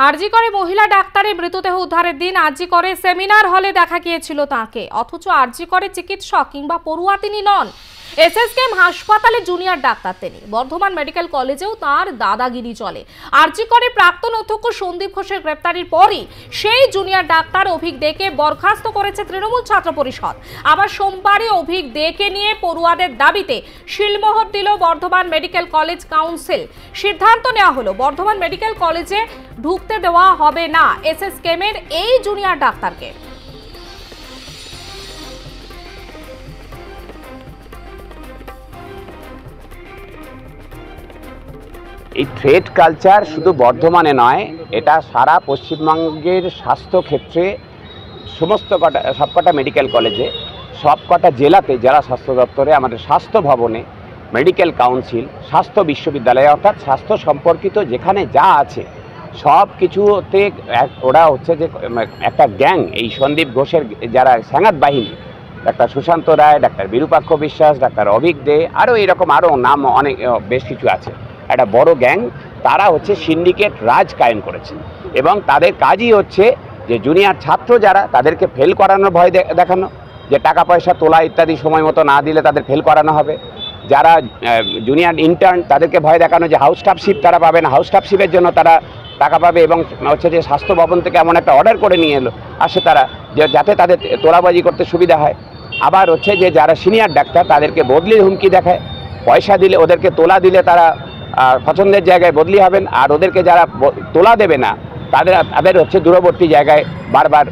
আরজি করে মহিলা ডাক্তারের মৃতদেহ উদ্ধারের দিন আরজি করে সেমিনার হলে দেখা গিয়েছিল তাকে, অথচ আরজি করে চিকিৎসক কিংবা পড়ুয়া তিনি নন। এসএসকেএম হাসপাতালে জুনিয়র ডাক্তার তিনি। বর্ধমান মেডিকেল কলেজেও তার দাদাগিরি চলে। আরজি করে প্রাক্তন অধ্যক্ষ সন্দীপ ঘোষের গ্রেপ্তারির পরই সেই জুনিয়র ডাক্তার অভিক দেকে বরখাস্ত করেছে তৃণমূল ছাত্র পরিষদ। আবার সোমবারই অভিক দেকে নিয়ে পড়ুয়াদের দাবিতে শিলমোহর দিল বর্ধমান মেডিকেল কলেজ কাউন্সিল। সিদ্ধান্ত নেওয়া হলো বর্ধমান মেডিকেল কলেজে ঢুকতে দেওয়া হবে না এসএসকেএমের এই জুনিয়র ডাক্তারকে। এই থ্রেট কালচার শুধু বর্ধমানে নয়, এটা সারা পশ্চিমবঙ্গের স্বাস্থ্য ক্ষেত্রে সবকটা মেডিকেল কলেজে, সবকটা জেলাতে, জেলা স্বাস্থ্য দপ্তরে, আমাদের স্বাস্থ্য ভবনে, মেডিকেল কাউন্সিল, স্বাস্থ্য বিশ্ববিদ্যালয়ে, অর্থাৎ স্বাস্থ্য সম্পর্কিত যেখানে যা আছে সব কিছুতে ওরা হচ্ছে যে একটা গ্যাং, এই সন্দীপ ঘোষের যারা স্যাঙাত বাহিনী, ডাক্তার সুশান্ত রায়, ডাক্তার বিরূপাক্ষ বিশ্বাস, ডাক্তার অভিক দে, আরও এরকম আরও নাম অনেক বেশ কিছু আছে, একটা বড় গ্যাং। তারা হচ্ছে সিন্ডিকেট রাজ কায়েম করেছে এবং তাদের কাজই হচ্ছে যে জুনিয়র ছাত্র যারা, তাদেরকে ফেল করানোর ভয় দেখানো, যে টাকা পয়সা তোলা ইত্যাদি সময় মতো না দিলে তাদের ফেল করানো হবে। যারা জুনিয়র ইন্টার্ন তাদেরকে ভয় দেখানো যে হাউস স্টাফশিপ তারা পাবে না, হাউস স্টাফশিপের জন্য তারা টাকা পাবে, এবং হচ্ছে যে স্বাস্থ্য ভবন থেকে এমন একটা অর্ডার করে নিয়ে আসে তারা, যে যাতে তাদের তোলাবাজি করতে সুবিধা হয়। আবার হচ্ছে যে যারা সিনিয়র ডাক্তার তাদেরকে বদলির হুমকি দেখায়, পয়সা দিলে, ওদেরকে তোলা দিলে তারা পছন্দের জায়গায় বদলি হবেন, আর ওদেরকে যারা তোলা দেবে না তাদের হচ্ছে দূরবর্তী জায়গায়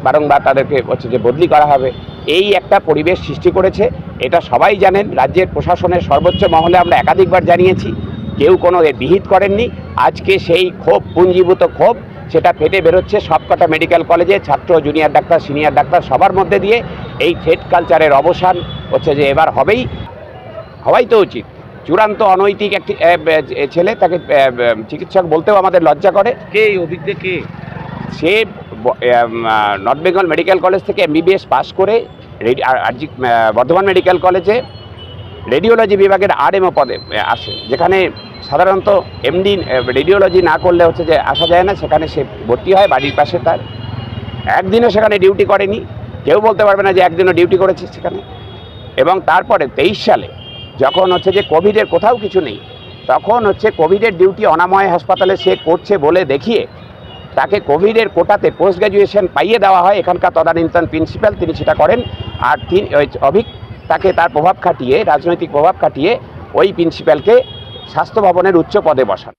বারংবার তাদেরকে হচ্ছে যে বদলি করা হবে। এই একটা পরিবেশ সৃষ্টি করেছে, এটা সবাই জানেন। রাজ্যের প্রশাসনের সর্বোচ্চ মহলে আমরা একাধিকবার জানিয়েছি, কেউ কোনো বিহিত করেননি। আজকে সেই ক্ষোভ, পুঞ্জীভূত ক্ষোভ, সেটা ফেটে বেরোচ্ছে সবকটা মেডিকেল কলেজে, ছাত্র, জুনিয়র ডাক্তার, সিনিয়র ডাক্তার সবার মধ্যে দিয়ে। এই থ্রেট কালচারের অবসান হচ্ছে যে এবার হওয়াই তো উচিত। চূড়ান্ত অনৈতিক একটি ছেলে, তাকে চিকিৎসক বলতেও আমাদের লজ্জা করে। কে অভিজ্ঞ? কে সে? নর্থ বেঙ্গল মেডিকেল কলেজ থেকে MBBS পাস করে বর্ধমান মেডিকেল কলেজে রেডিওলজি বিভাগের RMO পদে আসে, যেখানে সাধারণত MD রেডিওলজি না করলে হচ্ছে যে আসা যায় না। সেখানে সে ভর্তি হয়, বাড়ির পাশে তার। একদিনও সেখানে ডিউটি করেনি, কেউ বলতে পারবে না যে একদিনও ডিউটি করেছে সেখানে। এবং তারপরে 23 সালে যখন হচ্ছে যে কোভিডের কোথাও কিছু নেই, তখন হচ্ছে কোভিডের ডিউটি অনাময় হাসপাতালে সে করছে বলে দেখিয়ে তাকে কোভিডের কোটাতে পোস্ট গ্র্যাজুয়েশন পাইয়ে দেওয়া হয়। এখানকার তদানীন্তন প্রিন্সিপাল তিনি সেটা করেন, আর অভিক তাকে তার প্রভাব খাটিয়ে, রাজনৈতিক প্রভাব খাটিয়ে ওই প্রিন্সিপালকে স্বাস্থ্য ভবনের উচ্চ পদে বসান।